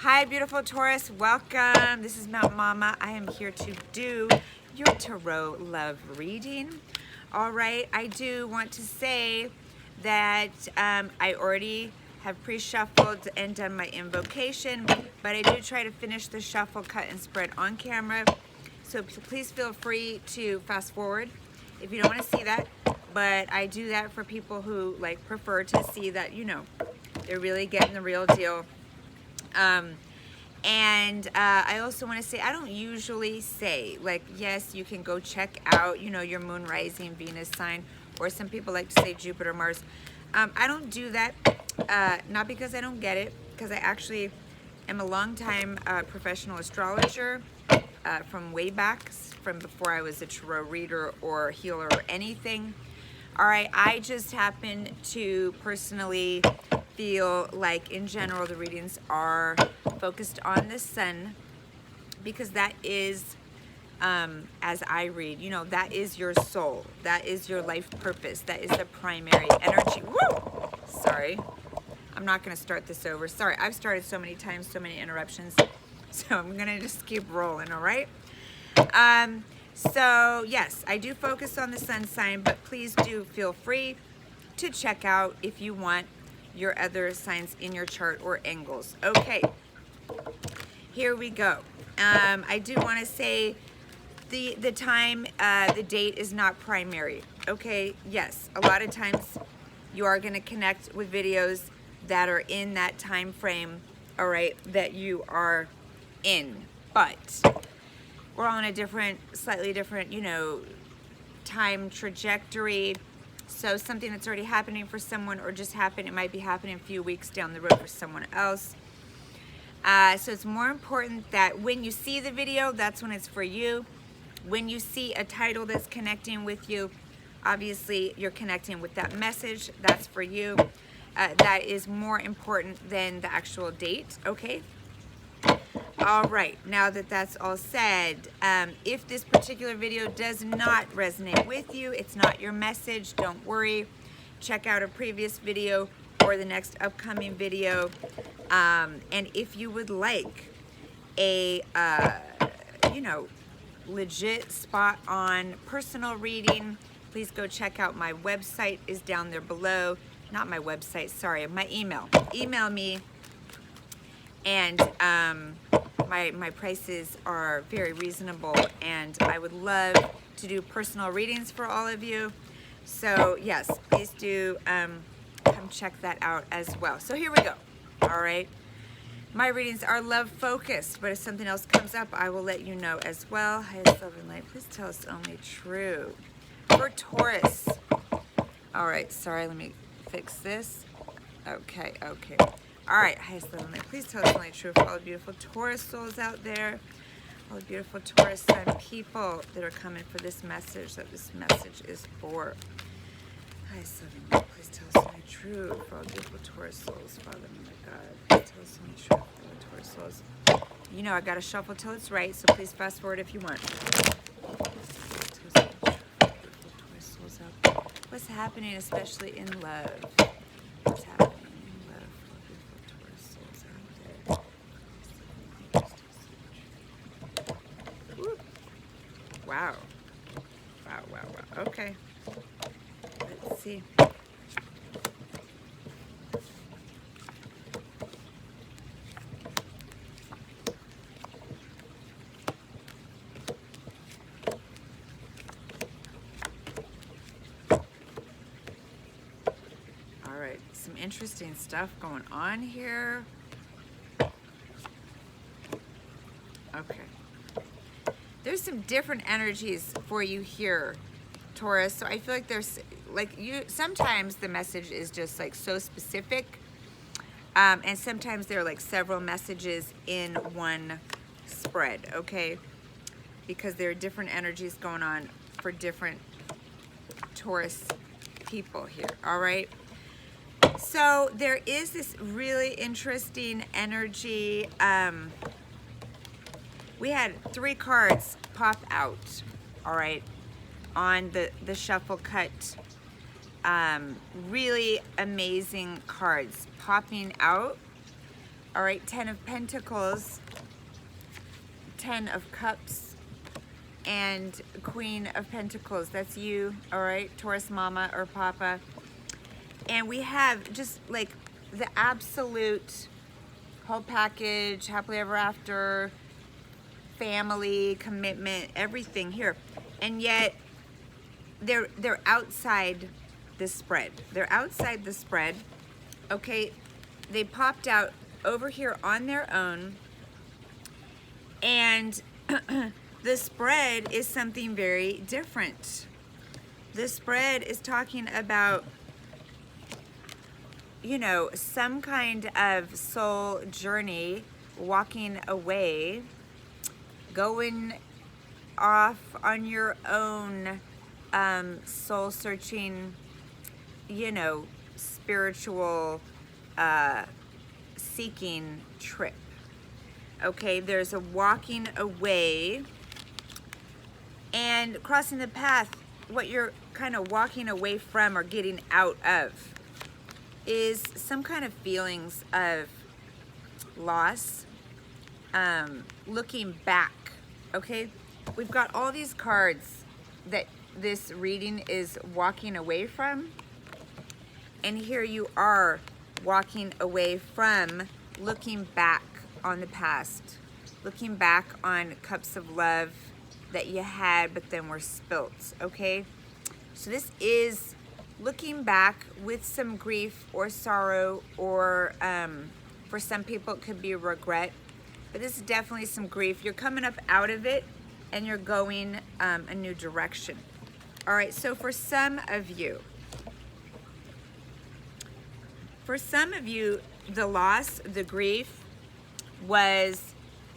Hi, beautiful Taurus. Welcome. This is Mountain Mama. I am here to do your tarot love reading. All right. I do want to say that I already have pre-shuffled and done my invocation, but I do try to finish the shuffle, cut, and spread on camera. So please feel free to fast forward if you don't want to see that. But I do that for people who prefer to see that, they're really getting the real deal. I also want to say, I don't usually say, yes, you can go check out, your moon, rising, Venus sign, or some people like to say Jupiter, Mars. I don't do that, not because I don't get it, because I actually am a long-time professional astrologer from way back, from before I was a tarot reader or healer or anything. All right, I just happen to personally feel like in general the readings are focused on the sun, because that is, as I read, that is your soul, that is your life purpose, that is the primary energy. Woo! Sorry, I'm not going to start this over. Sorry, I've started so many times, so many interruptions, so I'm going to just keep rolling, all right? So yes, I do focus on the sun sign, but please do feel free to check out if you want your other signs in your chart or angles. Okay, here we go. I do want to say the time, the date is not primary. Okay, yes, a lot of times you are going to connect with videos that are in that time frame, all right, that you are in, but we're all on a different, slightly different, time trajectory. So something that's already happening for someone, or just happened, it might be happening a few weeks down the road for someone else. So it's more important that when you see the video, that's when it's for you. When you see a title that's connecting with you, obviously you're connecting with that message, that's for you. That is more important than the actual date, okay? All right, now that that's all said, if this particular video does not resonate with you, it's not your message, don't worry. Check out a previous video or the next upcoming video. And if you would like a, legit spot on personal reading, please go check out my website is down there below. Not my website, sorry, my email. Email me, and my prices are very reasonable, and I would love to do personal readings for all of you. So yes, please do come check that out as well. So here we go. All right, my readings are love focused, but if something else comes up, I will let you know as well. Highest love and light, please tell us only true for Taurus. All right, sorry, let me fix this. Okay. All right, highest love and light, please tell us only true for all the beautiful Taurus souls out there, all the beautiful Taurus sun people that are coming for this message, that this message is for. Highest love and light, please tell us only true for all the beautiful Taurus souls, Father, my God, please tell us only true for all the Taurus souls. I gotta shuffle till it's right, so please fast forward if you want. What's happening, especially in love? What's happening in love for beautiful Taurus souls out there? Woo. Wow. Okay. Let's see. Some interesting stuff going on here. Okay. There's some different energies for you here, Taurus. So I feel like there's sometimes the message is just so specific. And sometimes there are several messages in one spread, okay? Because there are different energies going on for different Taurus people here, all right? So there is this really interesting energy. We had 3 cards pop out, all right, on the shuffle cut. Really amazing cards popping out. All right, 10 of Pentacles, 10 of Cups, and Queen of Pentacles. That's you, all right, Taurus mama or papa. And we have just like the absolute whole package, happily ever after, family, commitment, everything here. And yet they're outside the spread. They're outside the spread. Okay, they popped out over here on their own, and the spread is something very different. The spread is talking about, you know, some kind of soul journey, walking away, going off on your own soul searching, you know, spiritual seeking trip. Okay, there's a walking away and crossing the path. What you're kind of walking away from or getting out of is some kind of feelings of loss, looking back. Okay, we've got all these cards that this reading is walking away from, and here you are walking away from, looking back on the past, looking back on cups of love that you had but then were spilt. Okay, so this is looking back with some grief or sorrow, or for some people it could be regret, but this is definitely some grief. You're coming up out of it and you're going a new direction. All right, so for some of you, the loss, the grief was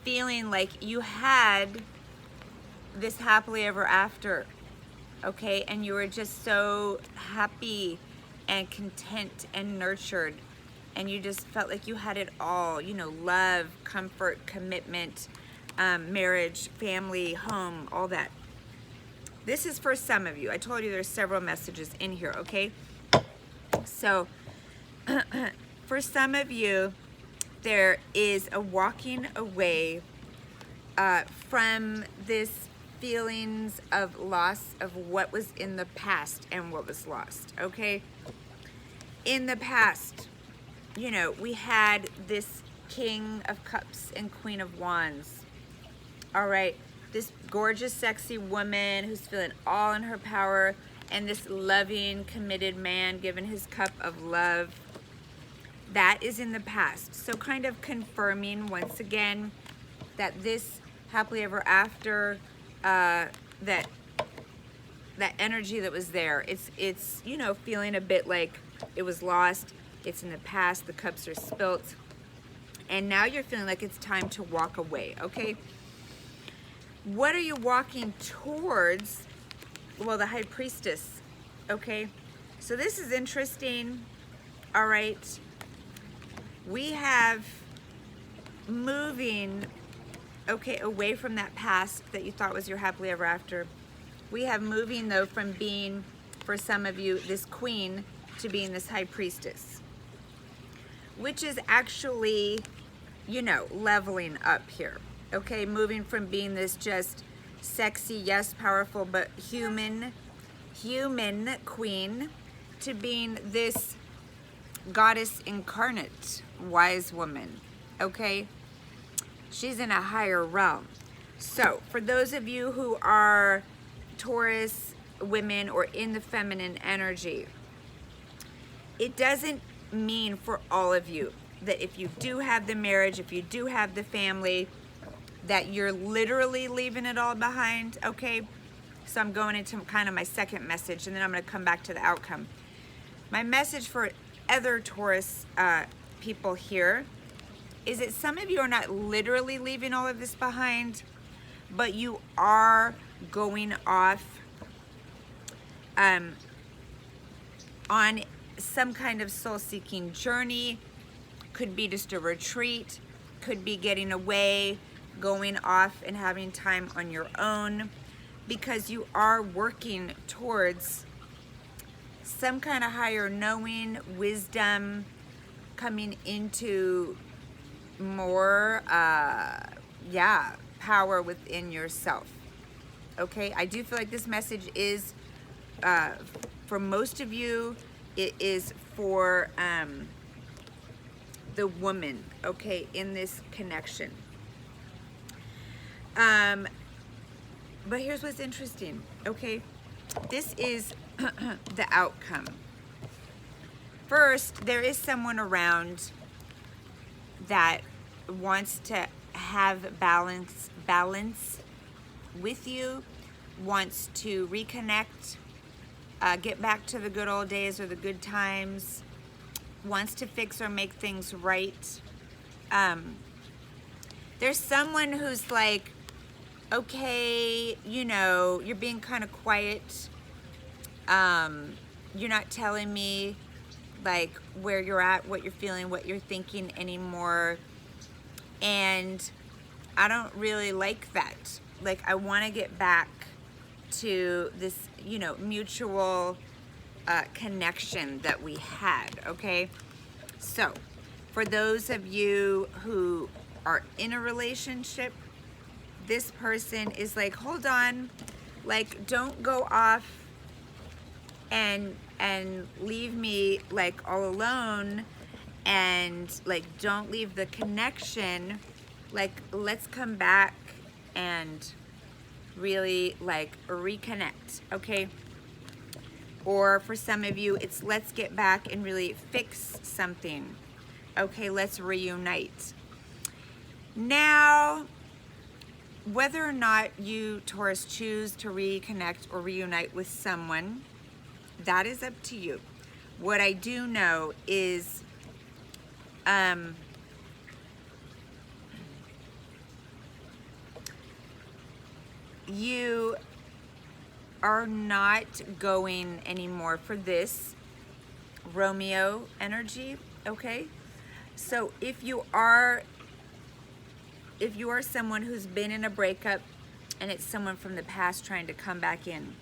feeling like you had this happily ever after, okay? And you were just so happy and content and nurtured, and you just felt like you had it all, you know, love, comfort, commitment, marriage, family, home, all that. This is for some of you. I told you there's several messages in here, okay? So for some of you, there is a walking away from this feelings of loss of what was in the past and what was lost, okay? In the past, you know, we had this King of Cups and Queen of Wands, all right? This gorgeous, sexy woman who's feeling all in her power, and this loving, committed man giving his cup of love. That is in the past. So kind of confirming once again that this happily ever after, that energy that was there, it's you know, feeling a bit like it was lost. It's in the past. The cups are spilt, and now you're feeling like it's time to walk away. Okay, what are you walking towards? Well, the High Priestess. Okay, so this is interesting. All right, we have moving, okay, away from that past that you thought was your happily ever after. We have moving, though, from being, for some of you, this queen to being this High Priestess, which is actually, you know, leveling up here. Okay, moving from being this just sexy, yes, powerful, but human queen to being this goddess incarnate, wise woman. Okay, she's in a higher realm. So for those of you who are Taurus women or in the feminine energy, it doesn't mean for all of you that if you do have the marriage, if you do have the family, that you're literally leaving it all behind. Okay, so I'm going into kind of my second message, and then I'm going to come back to the outcome. My message for other Taurus people here is that some of you are not literally leaving all of this behind, but you are going off on some kind of soul-seeking journey. Could be just a retreat, could be getting away, going off and having time on your own, because you are working towards some kind of higher knowing, wisdom, coming into more, yeah, power within yourself. Okay, I do feel like this message is, for most of you, it is for the woman, okay, in this connection. But here's what's interesting, okay? This is the outcome. First, there is someone around that wants to have balance with you, wants to reconnect, get back to the good old days or the good times, wants to fix or make things right. There's someone who's like, okay, you know, you're being kind of quiet. You're not telling me like where you're at, what you're feeling, what you're thinking anymore. And I don't really like that. Like, I want to get back to this, you know, mutual connection that we had, okay? So, for those of you who are in a relationship, this person is like, hold on, like, don't go off and leave me like all alone, and like, don't leave the connection. Like, let's come back and really like reconnect, okay? Or for some of you, it's let's get back and really fix something. Okay, let's reunite. Now, whether or not you, Taurus, choose to reconnect or reunite with someone, that is up to you. What I do know is you are not going anymore for this Romeo energy, okay? So if you are someone who's been in a breakup and it's someone from the past trying to come back in,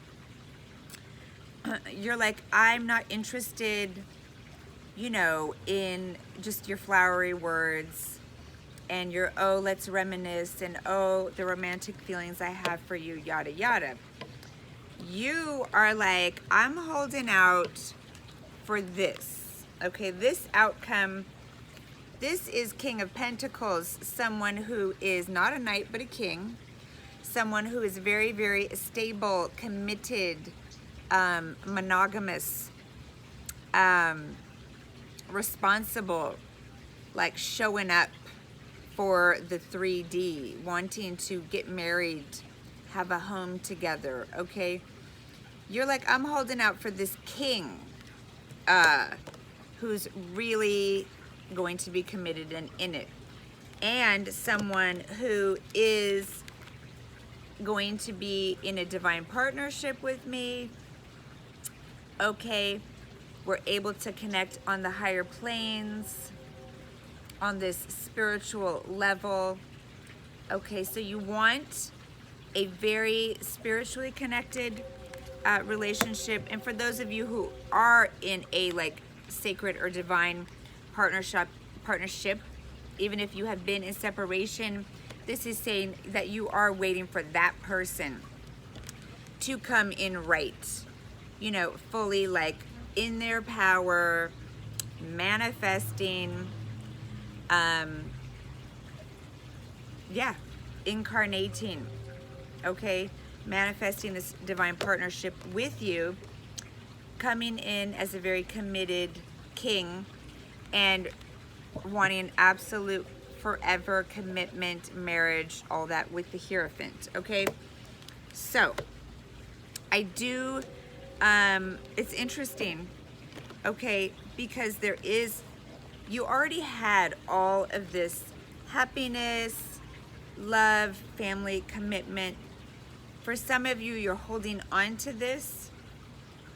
you're like, I'm not interested, you know, in just your flowery words and your, oh, let's reminisce, and oh, the romantic feelings I have for you, yada, yada. You are like, I'm holding out for this, okay? This outcome, this is King of Pentacles, someone who is not a knight but a king, someone who is very, very stable, committed, monogamous, responsible, like showing up for the 3D, wanting to get married, have a home together, okay? You're like, I'm holding out for this king who's really going to be committed and in it, and someone who is going to be in a divine partnership with me, okay? We're able to connect on the higher planes, on this spiritual level, okay? So you want a very spiritually connected relationship. And for those of you who are in a like sacred or divine partnership, even if you have been in separation, this is saying that you are waiting for that person to come in right, you know, fully like in their power, manifesting, yeah, incarnating, okay? Manifesting this divine partnership with you, coming in as a very committed king and wanting absolute forever commitment, marriage, all that with the Hierophant, okay? So, I do, it's interesting, okay, because there is, you already had all of this happiness, love, family, commitment. For some of you, you're holding on to this.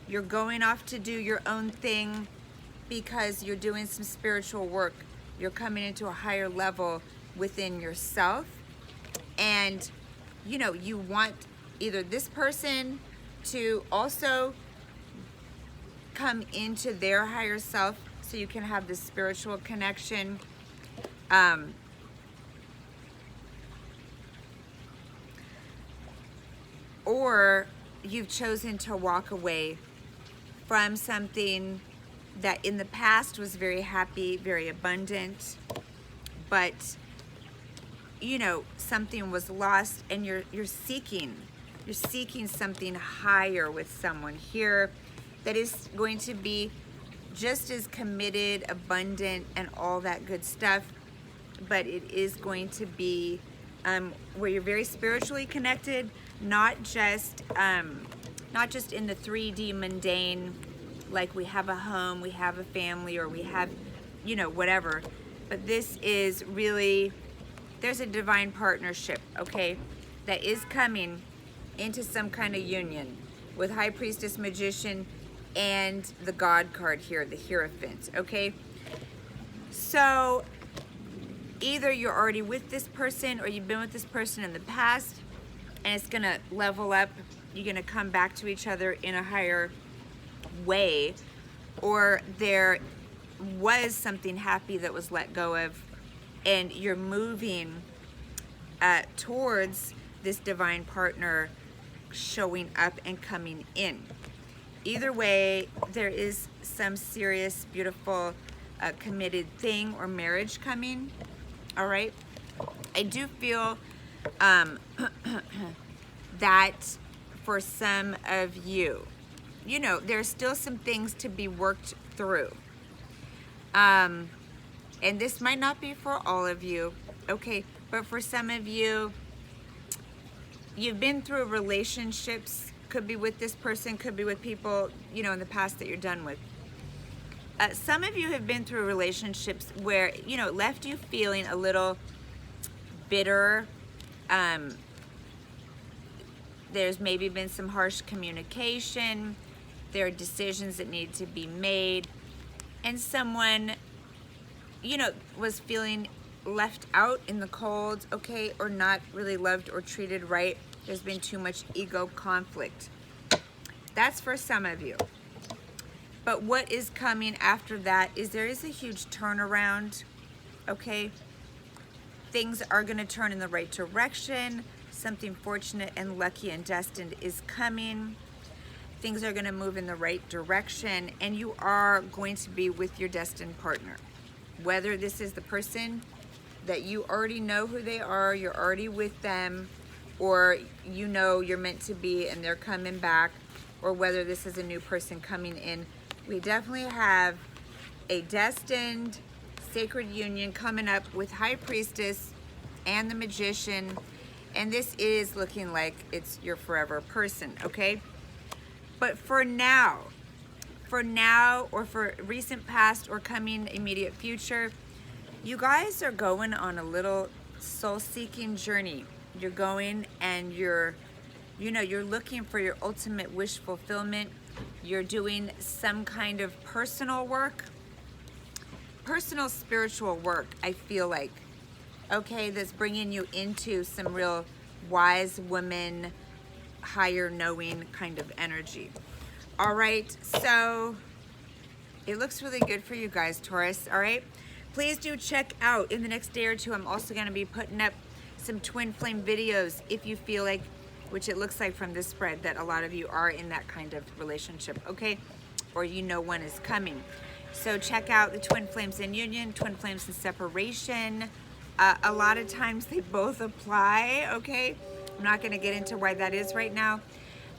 You're going off to do your own thing because you're doing some spiritual work. You're coming into a higher level within yourself. And, you know, you want either this person to also come into their higher self so you can have this spiritual connection. or you've chosen to walk away from something that in the past was very happy, very abundant, but you know, something was lost, and you're seeking something higher with someone here that is going to be just as committed, abundant, and all that good stuff, but it is going to be where you're very spiritually connected, not just in the 3D mundane, like we have a home, we have a family, or we have, you know, whatever. But this is really, there's a divine partnership, okay, that is coming into some kind of union with High Priestess, Magician, and the God card here, the Hierophant, okay? So either you're already with this person or you've been with this person in the past, and it's gonna level up, you're gonna come back to each other in a higher way, or there was something happy that was let go of, and you're moving towards this divine partner showing up and coming in. Either way, there is some serious, beautiful, committed thing or marriage coming, all right? I do feel that for some of you, you know, there's still some things to be worked through. And this might not be for all of you, okay? But for some of you, you've been through relationships, could be with this person, could be with people, you know, in the past that you're done with. Some of you have been through relationships where, you know, it left you feeling a little bitter. There's maybe been some harsh communication. There are decisions that need to be made. And someone, you know, was feeling left out in the cold, okay, or not really loved or treated right. There's been too much ego conflict. That's for some of you. But what is coming after that is there is a huge turnaround, okay? Things are going to turn in the right direction. Something fortunate and lucky and destined is coming. Things are going to move in the right direction, and you are going to be with your destined partner. Whether this is the person that you already know who they are, you're already with them, or you know you're meant to be and they're coming back, or whether this is a new person coming in. We definitely have a destined sacred union coming up with High Priestess and the Magician, and this is looking like it's your forever person, okay? But for now, or for recent past or coming immediate future, you guys are going on a little soul-seeking journey. You're going and you're looking for your ultimate wish fulfillment. You're doing some kind of personal work, personal spiritual work, I feel like, okay, that's bringing you into some real wise woman, higher knowing kind of energy. All right, so it looks really good for you guys, Taurus, all right? Please do check out in the next day or two. I'm also going to be putting up some twin flame videos if you feel like, which it looks like from this spread, that a lot of you are in that kind of relationship, okay? Or you know one is coming. So check out the twin flames in union, twin flames in separation. A lot of times they both apply, okay? I'm not going to get into why that is right now.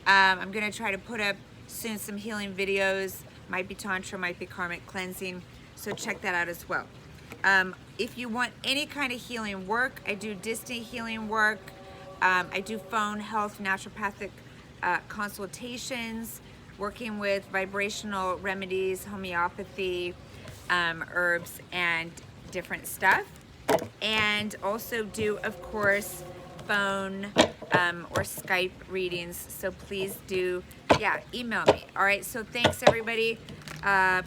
I'm going to try to put up soon some healing videos. Might be tantra, might be karmic cleansing. So check that out as well. If you want any kind of healing work, I do distant healing work. I do phone health, naturopathic consultations, working with vibrational remedies, homeopathy, herbs, and different stuff. And also do, of course, phone or Skype readings. So please do, yeah, email me. All right, so thanks everybody.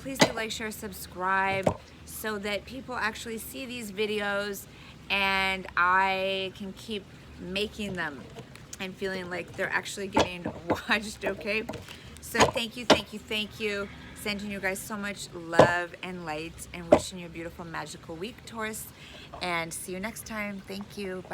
Please do like, share, subscribe so that people actually see these videos and I can keep making them and feeling like they're actually getting watched, okay? So thank you, thank you, thank you. Sending you guys so much love and light and wishing you a beautiful, magical week, Taurus. And see you next time. Thank you. Bye.